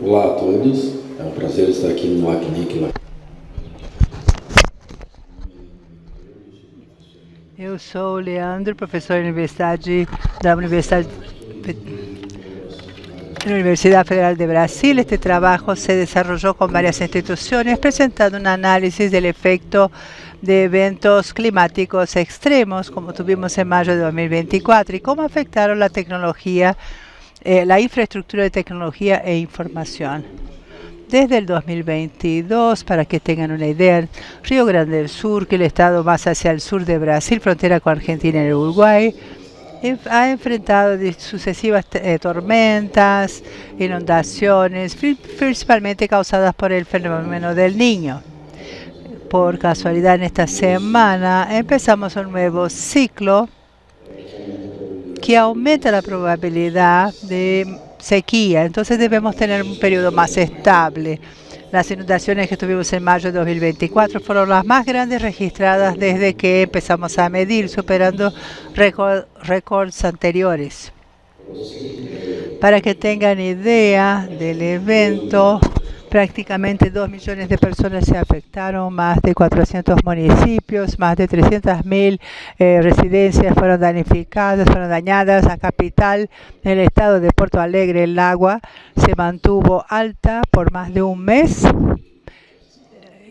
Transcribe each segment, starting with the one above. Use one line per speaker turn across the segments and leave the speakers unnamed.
Olá a todos, é um prazer estar aqui no LACNIC.
Eu sou o Leandro, professor da Universidad Federal de Brasil. Este trabajo se desarrolló con varias instituciones presentando un análisis del efecto de eventos climáticos extremos, como tuvimos en mayo de 2024, y cómo afectaron la tecnología, la infraestructura de tecnología e información. Desde el 2022, para que tengan una idea, Río Grande del Sur, que es el estado más hacia el sur de Brasil, frontera con Argentina y Uruguay, ha enfrentado sucesivas tormentas, inundaciones, principalmente causadas por el fenómeno del Niño. Por casualidad, en esta semana empezamos un nuevo ciclo que aumenta la probabilidad de sequía. Entonces debemos tener un periodo más estable. Las inundaciones que tuvimos en mayo de 2024 fueron las más grandes registradas desde que empezamos a medir, superando récords anteriores. Para que tengan idea del evento, prácticamente 2 millones de personas se afectaron, más de 400 municipios, más de 300.000 residencias fueron danificadas, fueron dañadas. La capital, el estado de Porto Alegre, el agua se mantuvo alta por más de un mes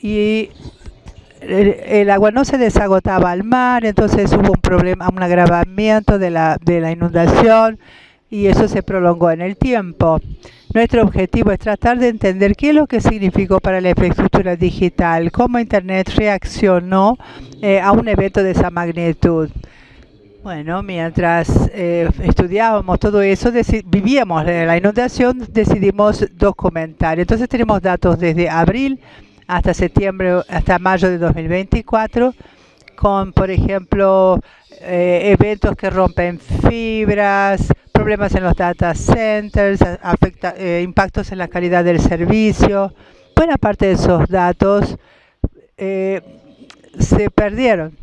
y el agua no se desagotaba al mar, entonces hubo un problema, un agravamiento de la inundación, y eso se prolongó en el tiempo. Nuestro objetivo es tratar de entender qué es lo que significó para la infraestructura digital, cómo Internet reaccionó a un evento de esa magnitud. Bueno, mientras estudiábamos todo eso, vivíamos la inundación, decidimos documentar. Entonces tenemos datos desde abril hasta septiembre, hasta mayo de 2024, con, por ejemplo, eventos que rompen fibras, problemas en los data centers, impactos en la calidad del servicio. Buena parte de esos datos se perdieron.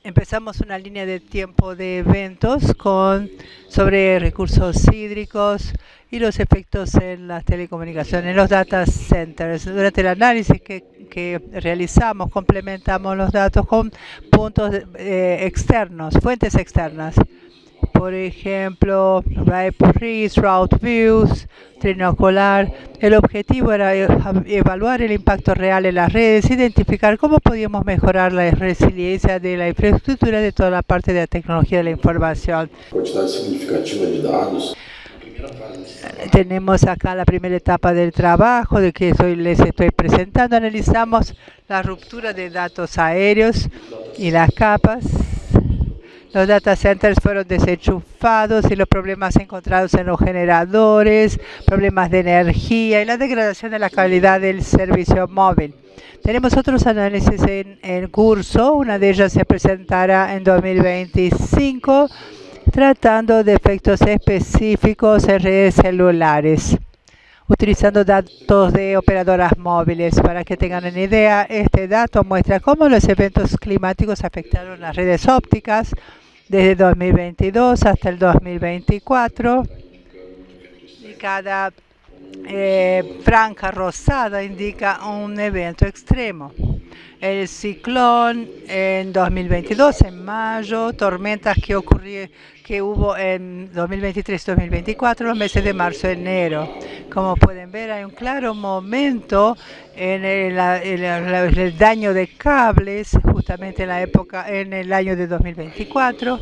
Empezamos una línea de tiempo de eventos sobre recursos hídricos y los efectos en las telecomunicaciones, en los data centers. Durante el análisis que realizamos, complementamos los datos con puntos externos, fuentes externas. Por ejemplo, RIS, Route Views, Trinocular. El objetivo era evaluar el impacto real en las redes, identificar cómo podíamos mejorar la resiliencia de la infraestructura de toda la parte de la tecnología de la información.
Quantidade significativa de dados.
Tenemos acá la primera etapa del trabajo de que les estoy presentando. Analizamos la ruptura de datos aéreos y las capas. Los data centers fueron desenchufados y los problemas encontrados en los generadores, problemas de energía y la degradación de la calidad del servicio móvil. Tenemos otros análisis en curso. Una de ellas se presentará en 2025, tratando de efectos específicos en redes celulares, utilizando datos de operadoras móviles. Para que tengan una idea, este dato muestra cómo los eventos climáticos afectaron las redes ópticas desde 2022 hasta el 2024. Y cada franja rosada indica un evento extremo. El ciclón en 2022, en mayo, tormentas que hubo en 2023-2024, los meses de marzo y enero. Como pueden ver, hay un claro momento en el daño de cables, justamente en el año de 2024.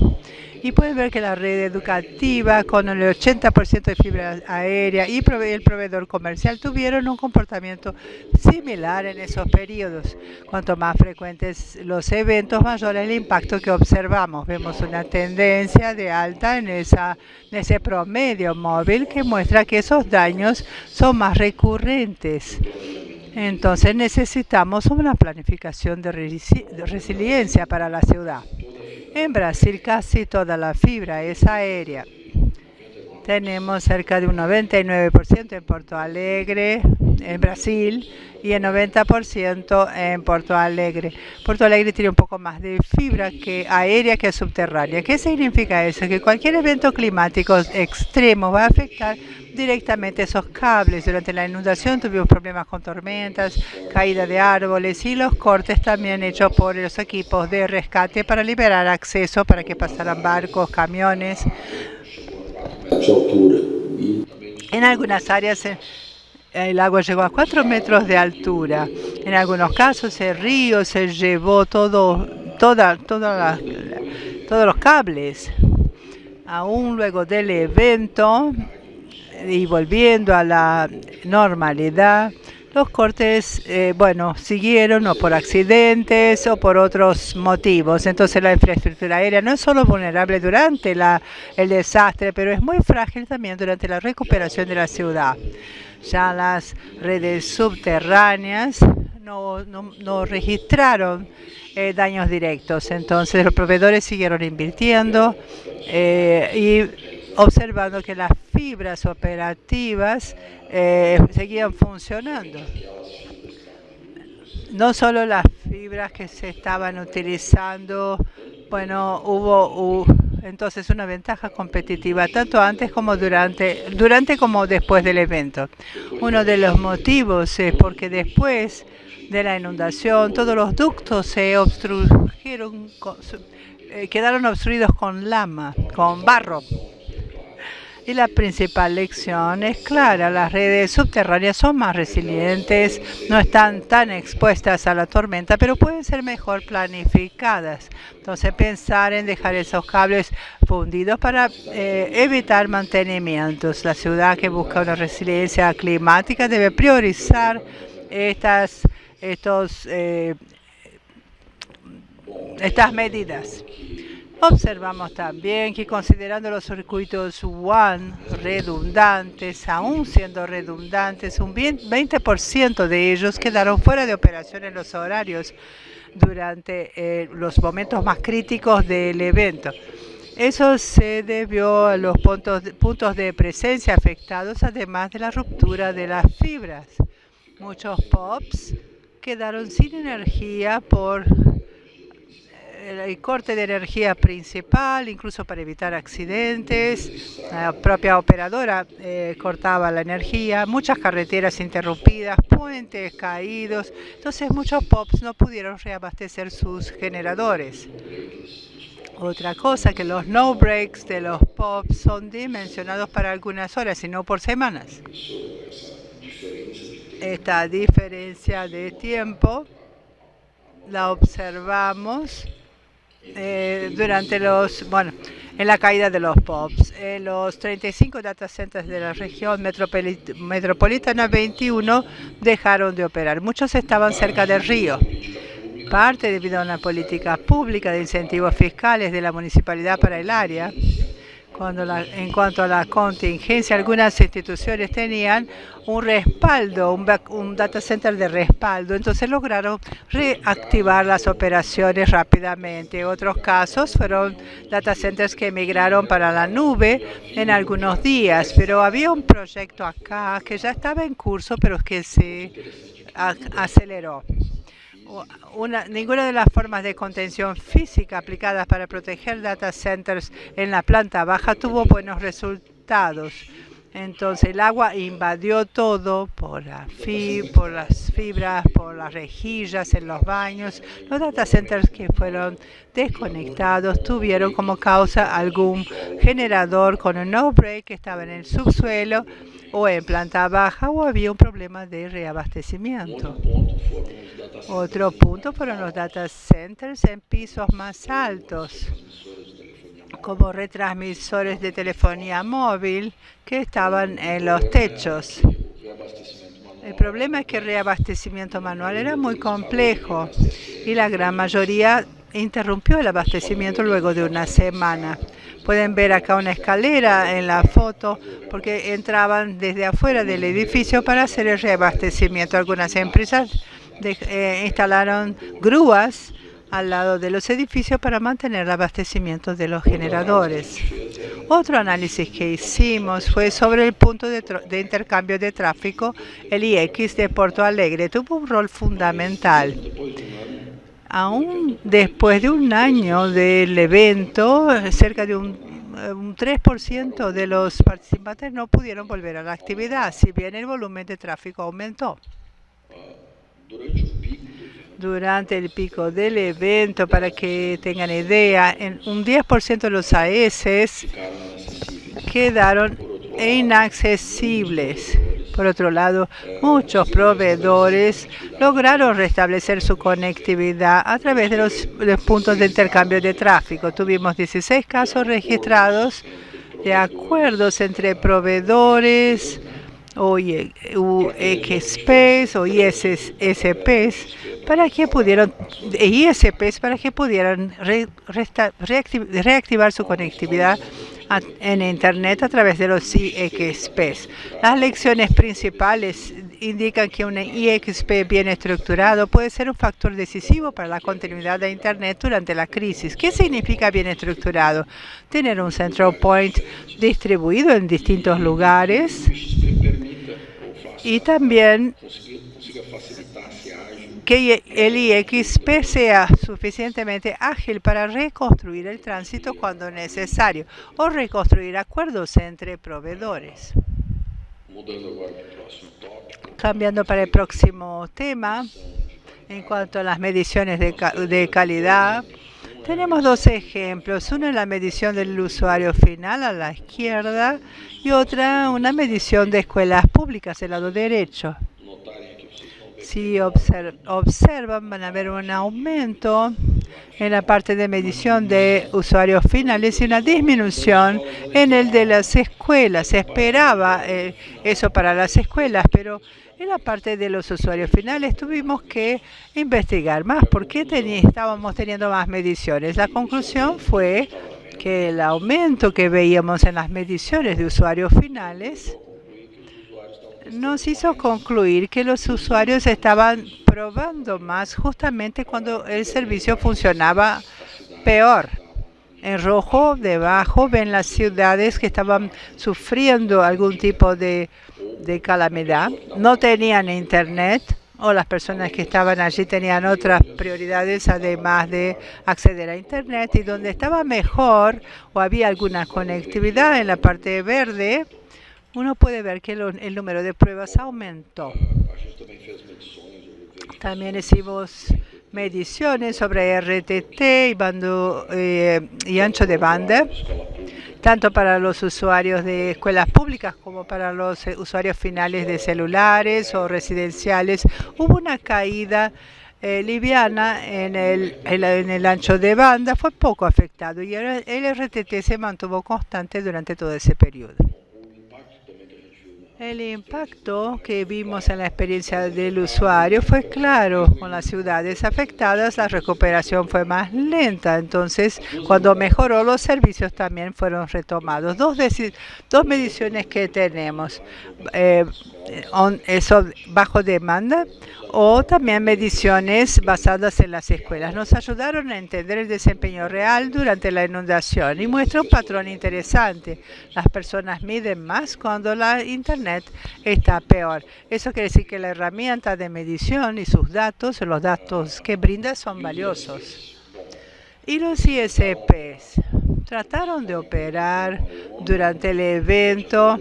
Y pueden ver que la red educativa, con el 80% de fibra aérea y el proveedor comercial, tuvieron un comportamiento similar en esos periodos. Cuanto más frecuentes los eventos, mayor el impacto que observamos. Vemos una tendencia de alta en ese promedio móvil que muestra que esos daños son más recurrentes. Entonces necesitamos una planificación de resiliencia para la ciudad. En Brasil casi toda la fibra es aérea. tenemos cerca de un 99% en Porto Alegre, en Brasil, y el 90% en Porto Alegre. Porto Alegre tiene un poco más de fibra aérea que subterránea. ¿Qué significa eso? Que cualquier evento climático extremo va a afectar directamente esos cables. Durante la inundación tuvimos problemas con tormentas, caída de árboles y los cortes también hechos por los equipos de rescate para liberar acceso para que pasaran barcos, camiones. En algunas áreas el agua llegó a 4 metros de altura. En algunos casos el río se llevó todos los cables. Aún luego del evento y volviendo a la normalidad, los cortes, siguieron o por accidentes o por otros motivos. Entonces la infraestructura aérea no es solo vulnerable durante el desastre, pero es muy frágil también durante la recuperación de la ciudad. Ya las redes subterráneas no registraron daños directos. Entonces los proveedores siguieron invirtiendo y observando que las fibras operativas seguían funcionando. No solo las fibras que se estaban utilizando, hubo entonces una ventaja competitiva tanto antes como durante como después del evento. Uno de los motivos es porque después de la inundación todos los ductos se obstruyeron, quedaron obstruidos con lama, con barro. Y la principal lección es clara: las redes subterráneas son más resilientes, no están tan expuestas a la tormenta, pero pueden ser mejor planificadas. Entonces pensar en dejar esos cables fundidos para evitar mantenimientos. La ciudad que busca una resiliencia climática debe priorizar estas medidas. Observamos también que considerando los circuitos WAN redundantes, aún siendo redundantes, un 20% de ellos quedaron fuera de operación en los horarios durante los momentos más críticos del evento. Eso se debió a los puntos de presencia afectados, además de la ruptura de las fibras. Muchos POPs quedaron sin energía por el corte de energía principal, incluso para evitar accidentes. La propia operadora cortaba la energía, muchas carreteras interrumpidas, puentes caídos. Entonces muchos POPs no pudieron reabastecer sus generadores. Otra cosa, que los no breaks de los POPs son dimensionados para algunas horas y no por semanas. Esta diferencia de tiempo la observamos en la caída de los POPs. Los 35 data centers de la región metropolitana 21 dejaron de operar. Muchos estaban cerca del río. Parte debido a una política pública de incentivos fiscales de la municipalidad para el área. En cuanto a la contingencia, algunas instituciones tenían un respaldo, un data center de respaldo, entonces lograron reactivar las operaciones rápidamente. Otros casos fueron data centers que emigraron para la nube en algunos días, pero había un proyecto acá que ya estaba en curso, pero que se aceleró. Ninguna de las formas de contención física aplicadas para proteger data centers en la planta baja tuvo buenos resultados. Entonces el agua invadió todo por las fibras, por las rejillas en los baños. Los data centers que fueron desconectados tuvieron como causa algún generador con un no-break que estaba en el subsuelo o en planta baja, o había un problema de reabastecimiento. Otro punto fueron los data centers en pisos más altos, como retransmisores de telefonía móvil que estaban en los techos. El problema es que el reabastecimiento manual era muy complejo y la gran mayoría interrumpió el abastecimiento luego de una semana. Pueden ver acá una escalera en la foto porque entraban desde afuera del edificio para hacer el reabastecimiento. Algunas empresas instalaron grúas al lado de los edificios para mantener el abastecimiento de los generadores. Otro análisis que hicimos fue sobre el punto de intercambio de tráfico, el IX de Porto Alegre. Tuvo un rol fundamental. Aún después de un año del evento, cerca de un 3% de los participantes no pudieron volver a la actividad, si bien el volumen de tráfico aumentó. Durante el pico del evento, para que tengan idea, un 10% de los AES quedaron inaccesibles. Por otro lado, muchos proveedores lograron restablecer su conectividad a través de los puntos de intercambio de tráfico. Tuvimos 16 casos registrados de acuerdos entre proveedores o UXPs o ISPs para que pudieran reactivar su conectividad en Internet a través de los IXPs. Las lecciones principales indican que un IXP bien estructurado puede ser un factor decisivo para la continuidad de Internet durante la crisis. ¿Qué significa bien estructurado? Tener un central point distribuido en distintos lugares y también que el IXP sea suficientemente ágil para reconstruir el tránsito cuando necesario o reconstruir acuerdos entre proveedores. Cambiando para el próximo tema, en cuanto a las mediciones de calidad, tenemos dos ejemplos. Uno es la medición del usuario final a la izquierda y otra una medición de escuelas públicas al lado derecho. Si observan, van a ver un aumento en la parte de medición de usuarios finales y una disminución en el de las escuelas. Se esperaba eso para las escuelas, pero en la parte de los usuarios finales tuvimos que investigar más. ¿Por qué estábamos teniendo más mediciones? La conclusión fue que el aumento que veíamos en las mediciones de usuarios finales nos hizo concluir que los usuarios estaban probando más justamente cuando el servicio funcionaba peor. En rojo, debajo, ven las ciudades que estaban sufriendo algún tipo de calamidad. No tenían internet o las personas que estaban allí tenían otras prioridades además de acceder a internet. Y donde estaba mejor o había alguna conectividad en la parte verde, uno puede ver que el número de pruebas aumentó. También hicimos mediciones sobre RTT y ancho de banda, tanto para los usuarios de escuelas públicas como para los usuarios finales de celulares o residenciales. Hubo una caída liviana en el ancho de banda, fue poco afectado y el RTT se mantuvo constante durante todo ese periodo. El impacto que vimos en la experiencia del usuario fue claro. Con las ciudades afectadas, la recuperación fue más lenta. Entonces, cuando mejoró, los servicios también fueron retomados. Dos mediciones que tenemos. Eso bajo demanda o también mediciones basadas en las escuelas. Nos ayudaron a entender el desempeño real durante la inundación y muestra un patrón interesante. Las personas miden más cuando la Internet está peor. Eso quiere decir que la herramienta de medición y sus datos, los datos que brinda, son valiosos. Y los ISPs trataron de operar durante el evento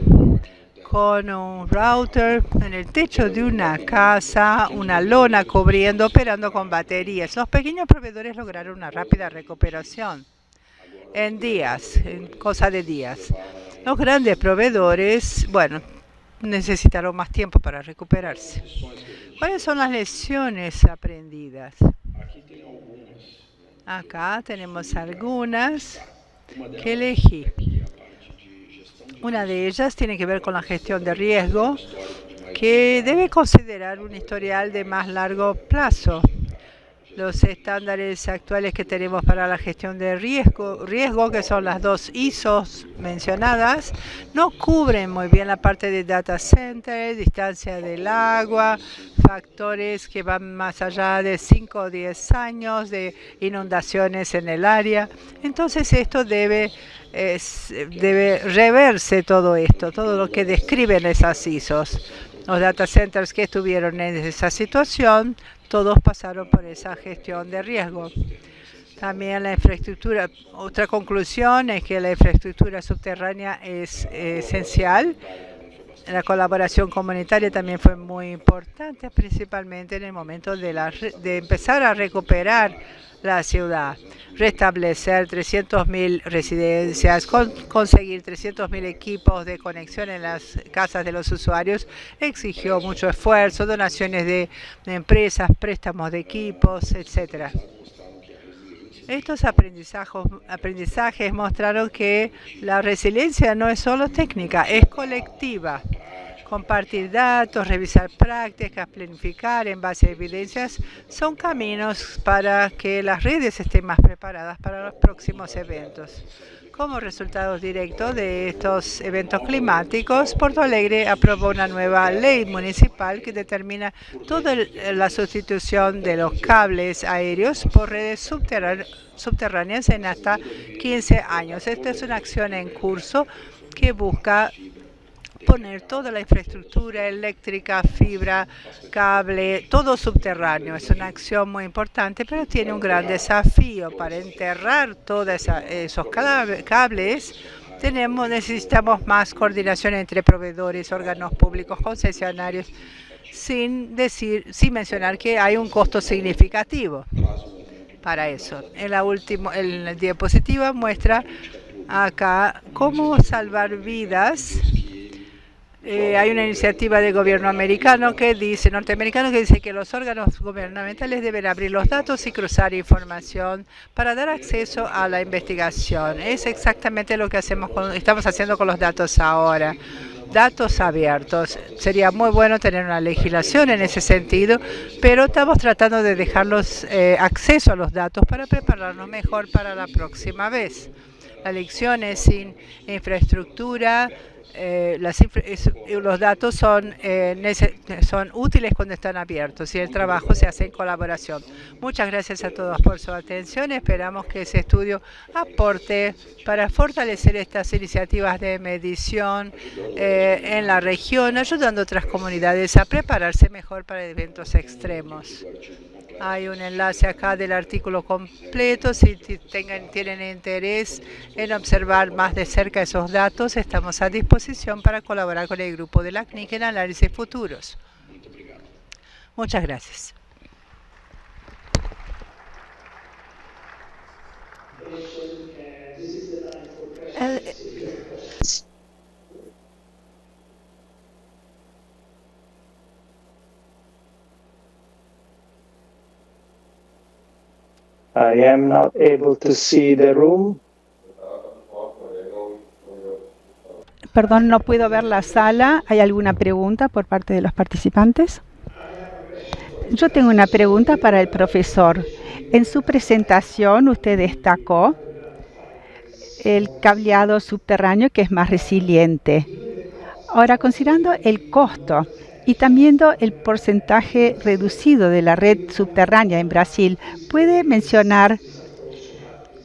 con un router en el techo de una casa, una lona cubriendo, operando con baterías. Los pequeños proveedores lograron una rápida recuperación en días, en cosa de días. Los grandes proveedores, bueno, necesitaron más tiempo para recuperarse. ¿Cuáles son las lecciones aprendidas? Acá tenemos algunas que elegí. Una de ellas tiene que ver con la gestión de riesgo, que debe considerar un historial de más largo plazo. los estándares actuales que tenemos para la gestión de riesgo, que son las dos ISOs mencionadas, no cubren muy bien la parte de data center, distancia del agua, factores que van más allá de 5 o 10 años de inundaciones en el área. Entonces esto debe reverse todo esto, todo lo que describen esas ISOs. Los data centers que estuvieron en esa situación, todos pasaron por esa gestión de riesgo. También la infraestructura, otra conclusión es que la infraestructura subterránea es esencial. La colaboración comunitaria también fue muy importante, principalmente en el momento de empezar a recuperar la ciudad, restablecer 300.000 residencias, conseguir 300.000 equipos de conexión en las casas de los usuarios, exigió mucho esfuerzo, donaciones de empresas, préstamos de equipos, etcétera. Estos aprendizajes mostraron que la resiliencia no es solo técnica, es colectiva. Compartir datos, revisar prácticas, planificar en base a evidencias son caminos para que las redes estén más preparadas para los próximos eventos. Como resultado directo de estos eventos climáticos, Porto Alegre aprobó una nueva ley municipal que determina toda la sustitución de los cables aéreos por redes subterráneas en hasta 15 años. Esta es una acción en curso que busca poner toda la infraestructura eléctrica, fibra, cable, todo subterráneo. Es una acción muy importante, pero tiene un gran desafío. Para enterrar todos esos cables, necesitamos más coordinación entre proveedores, órganos públicos, concesionarios, sin mencionar que hay un costo significativo para eso. La diapositiva muestra acá cómo salvar vidas. Hay una iniciativa del gobierno norteamericano que dice que los órganos gubernamentales deben abrir los datos y cruzar información para dar acceso a la investigación. Es exactamente lo que estamos haciendo con los datos ahora. Datos abiertos. Sería muy bueno tener una legislación en ese sentido, pero estamos tratando de dejarlos acceso a los datos para prepararnos mejor para la próxima vez. La lección es sin infraestructura. Los datos son útiles cuando están abiertos y el trabajo se hace en colaboración. Muchas gracias a todos por su atención. Esperamos que ese estudio aporte para fortalecer estas iniciativas de medición en la región, ayudando a otras comunidades a prepararse mejor para eventos extremos. Hay un enlace acá del artículo completo. Si tienen interés en observar más de cerca esos datos, estamos a disposición para colaborar con el grupo de la CNIC en análisis futuros. Muchas gracias.
I am not able to see the room.
Perdón, no puedo ver la sala. ¿Hay alguna pregunta por parte de los participantes? Yo tengo una pregunta para el profesor. En su presentación usted destacó el cableado subterráneo que es más resiliente. Ahora, considerando el costo y también el porcentaje reducido de la red subterránea en Brasil, ¿puede mencionar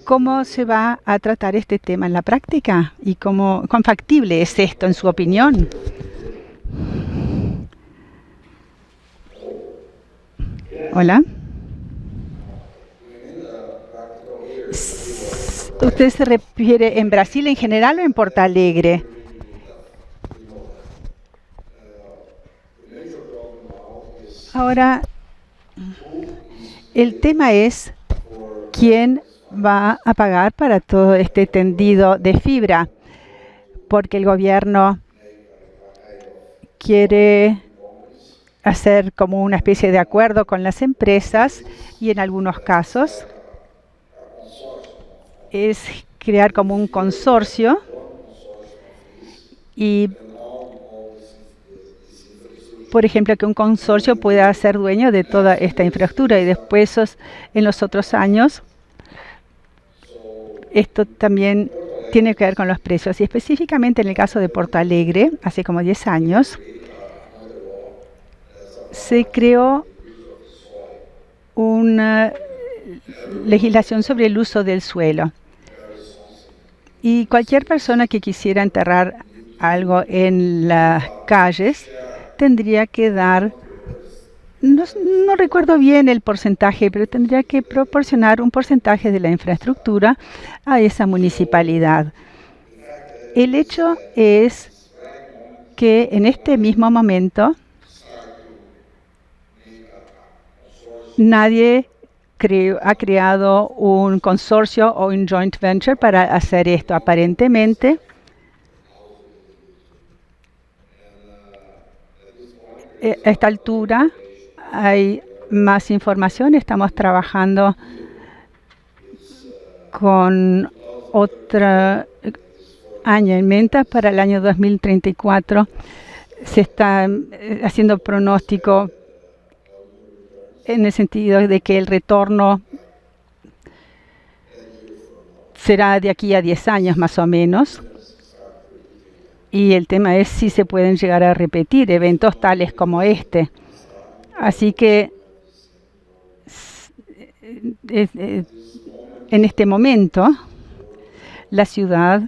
cómo se va a tratar este tema en la práctica y cuán factible es esto en su opinión? Hola. ¿Usted se refiere en Brasil en general o en Porto Alegre? Ahora, el tema es quién va a pagar para todo este tendido de fibra, porque el gobierno quiere hacer como una especie de acuerdo con las empresas y en algunos casos es crear como un consorcio y por ejemplo, que un consorcio pueda ser dueño de toda esta infraestructura y después en los otros años esto también tiene que ver con los precios. Y específicamente en el caso de Porto Alegre, hace como 10 años, se creó una legislación sobre el uso del suelo. Y cualquier persona que quisiera enterrar algo en las calles tendría que dar, no recuerdo bien el porcentaje, pero tendría que proporcionar un porcentaje de la infraestructura a esa municipalidad. El hecho es que en este mismo momento nadie ha creado un consorcio o un joint venture para hacer esto. Aparentemente, a esta altura hay más información. Estamos trabajando con otra año en mente para el año 2034. Se está haciendo pronóstico en el sentido de que el retorno será de aquí a 10 años más o menos. Y el tema es si se pueden llegar a repetir eventos tales como este. Así que en este momento la ciudad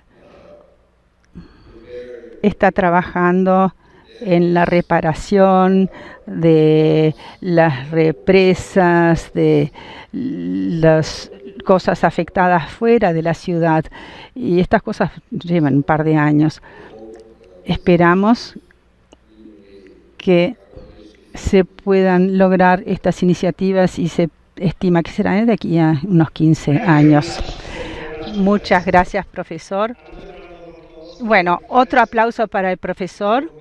está trabajando en la reparación de las represas, de las cosas afectadas fuera de la ciudad. Y estas cosas llevan un par de años. Esperamos que se puedan lograr estas iniciativas y se estima que serán de aquí a unos 15 años. Muchas gracias, profesor. Bueno, otro aplauso para el profesor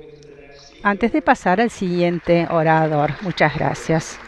antes de pasar al siguiente orador. Muchas gracias.